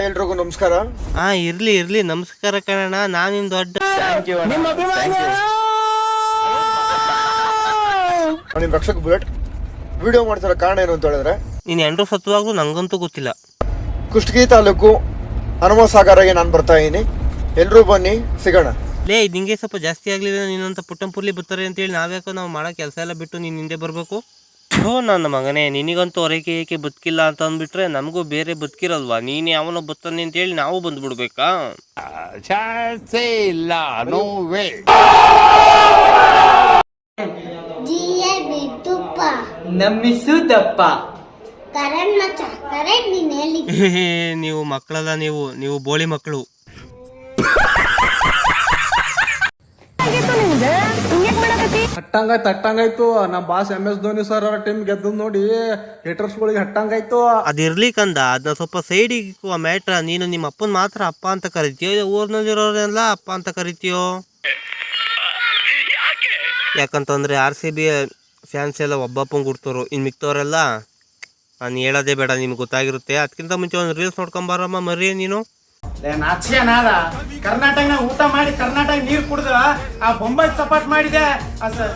ಎಲ್ರಿಗೂ ನಮಸ್ಕಾರ. ಇರ್ಲಿ ಇರ್ಲಿ, ನಮಸ್ಕಾರ ಕಣಣ್ಣ. ನಾನು ನಿಮ್ ದೊಡ್ಡ ನಿಮ್ ರಕ್ಷಕ್ ಬುಲೆಟ್. ವಿಡಿಯೋ ಮಾಡ್ತಿರೋ ಕಾರಣ ಏನು ಅಂತ ಹೇಳಿದ್ರೆ, ನೀನ್ ಎಂಡ್ರು ಸತ್ವಾಗ್ಲೂ ನಂಗಂತೂ ಗೊತ್ತಿಲ್ಲ. ಕುಷ್ಟಗಿ ತಾಲೂಕು ಹನುಮಸಾಗರಗೆ ನಾನು ಬರ್ತಾ ಇದೀನಿ. ಎಲ್ರೂ ಬನ್ನಿ, ಸಿಗೋಣ. ಲೇ, ನಿಂಗೆ ಸ್ವಲ್ಪ ಜಾಸ್ತಿ ಆಗ್ಲಿಲ್ಲ. ನೀನಂತ ಪುಟ್ಟಂಪುರ್ಲಿ ಬರ್ತಾರೆ ಅಂತೇಳಿ ನಾವು ಮಾಡೋ ಕೆಲಸ ಎಲ್ಲ ಬಿಟ್ಟು ನೀನ್ ಹಿಂದೆ ಬರ್ಬೇಕು? ನನ್ನ ಮಗನೇ, ನಿನಗಂತೂ ಹೊರಕೆ ಏಕೆ ಬದುಕಿಲ್ಲ ಅಂತ ಅಂದ್ಬಿಟ್ರೆ ನಮಗೂ ಬೇರೆ ಬದುಕಿರಲ್ವಾ? ನೀನು ಯಾವನೋ ಬತ್ತಾನೆ ಅಂತೇಳಿ ನಾವು ಬಂದ್ಬಿಡ್ಬೇಕಾ? ನೀವು ಮಕ್ಕಳಲ್ಲ, ನೀವು ಬೋಳಿ ಮಕ್ಕಳು. ಹಟ್ಟಂಗಾಯ್ತು. ನಮ್ಮ ಬಾಸ್ MS ಧೋನಿ ಸರ್ ಅವರ ಟೀಮ್ ಗೆದ್ದು ನೋಡಿ ಹೇಟರ್ಸ್ಗಳಿಗೆ ಹಟ್ಟಂಗಾಯ್ತು. ಅದಿರ್ಲಿ ಕಂದ, ಅದನ್ನ ಸ್ವಲ್ಪ ಸೈಡಿಗೆ ಮ್ಯಾಟ್ರ. ನೀನು ನಿಮ್ಮ ಅಪ್ಪನ ಮಾತ್ರ ಅಪ್ಪ ಅಂತ ಕರಿತೀಯೋ, ಊರ್ನಲ್ಲಿರೋರೆಲ್ಲ ಅಪ್ಪ ಅಂತ ಕರಿತೀಯೋ? ಯಾಕಂತಂದ್ರೆ RCB ಫ್ಯಾನ್ಸ್ ಎಲ್ಲ ಒಬ್ಬಪ್ಪಂಗೆ ಗುರ್ತವ್ರು. ಇನ್ನು ಮಿಕ್ತವ್ರೆಲ್ಲ ನಾನು ಹೇಳೋದೇ ಬೇಡ, ನಿಮ್ಗೆ ಗೊತ್ತಾಗಿರುತ್ತೆ. ಅದಕ್ಕಿಂತ ಮುಂಚೆ ಒಂದು ರೀಲ್ಸ್ ನೋಡ್ಕೊಂಬಾರಮ್ಮ ಮರಿ. ನೀನು ನಾಚಿಕೆನಾದ ಕರ್ನಾಟಕನ ಊಟ ಮಾಡಿ ಕರ್ನಾಟಕ ನೀರು ಕುಡ್ದು ಆ ಬೊಂಬೈಗೆ ಸಪೋರ್ಟ್ ಮಾಡಿದೆ,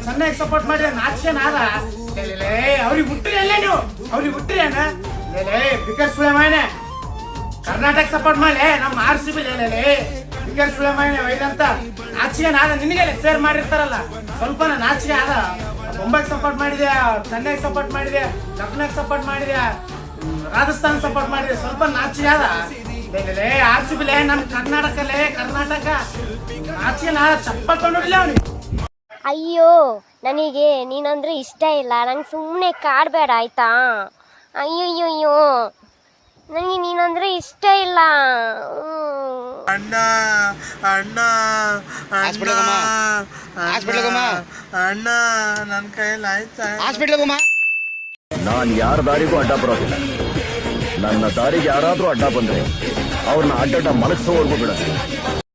ಚೆನ್ನೈಗೆ ಸಪೋರ್ಟ್ ಮಾಡಿದೆ. ನಾಚಿಕೆನಾದ ಅವ್ರಿಗೆ ಹುಟ್ಟ್ರಿ ಅಲ್ಲೇ ನೀವು, ಅವ್ರಿಗೆ ಹುಟ್ಟ್ರಿ ಅಣ್ಣ. ಬಿಕರ್ ಸುಳೆಮಾಯನೆ ಕರ್ನಾಟಕ ಸಪೋರ್ಟ್ ಮಾಡಿ ನಮ್ಮ RCB ಬಿಕರ್ ಸುಳೆಮಾಯನೆ ಒಯ್ದಂತ ನಾಚಿಕೆನಾದ. ನಿನಗೆ ಶೇರ್ ಮಾಡಿರ್ತಾರಲ್ಲ ಸ್ವಲ್ಪ ನಾಚಿಕೆ ಆದ. ಬೊಂಬೈಗೆ ಸಪೋರ್ಟ್ ಮಾಡಿದೆ, ಚೆನ್ನೈಗೆ ಸಪೋರ್ಟ್ ಮಾಡಿದೆ, ಲಕ್ನೋಗೆ ಸಪೋರ್ಟ್ ಮಾಡಿದೆ, ರಾಜಸ್ಥಾನ್ ಸಪೋರ್ಟ್ ಮಾಡಿದೆ. ಸ್ವಲ್ಪ ನಾಚಿಕೆ ಆದ. RCB ನಮ್ ಕರ್ನಾಟಕ ನಾಚಿಕೆ ಚಪ್ಪಲ್ ಕೊಂಡೋಡಿಲ್ಲ ಅವನಿಗೆ. ಅಯ್ಯೋ, ನನಗೆ ನೀನಂದ್ರೆ ಇಷ್ಟ ಇಲ್ಲ. ನಂಗೆ ಸುಮ್ಮನೆ ಕಾಡಬೇಡ ಆಯ್ತಾ? ಅಯ್ಯಯ್ಯೋ, ನನಗೆ ನೀನಂದ್ರೆ ಇಷ್ಟ ಇಲ್ಲ. ಅಣ್ಣ ಅಣ್ಣ ಅಣ್ಣ, ನನ್ನ ಕೈಯಲ್ಲಿ ಆಯ್ತಾ? ನಾನು ಯಾರ ದಾರಿಗೂ ಅಡ್ಡ ಬರೋದಿಲ್ಲ. ನನ್ನ ದಾರಿಗೆ ಯಾರಾದ್ರೂ ಅಡ್ಡ ಬಂದ್ರೆ ಅವ್ರನ್ನ ಅಡ್ಡ ಮಲಗಿಸೋವರೆಗೂ ಬಿಡ.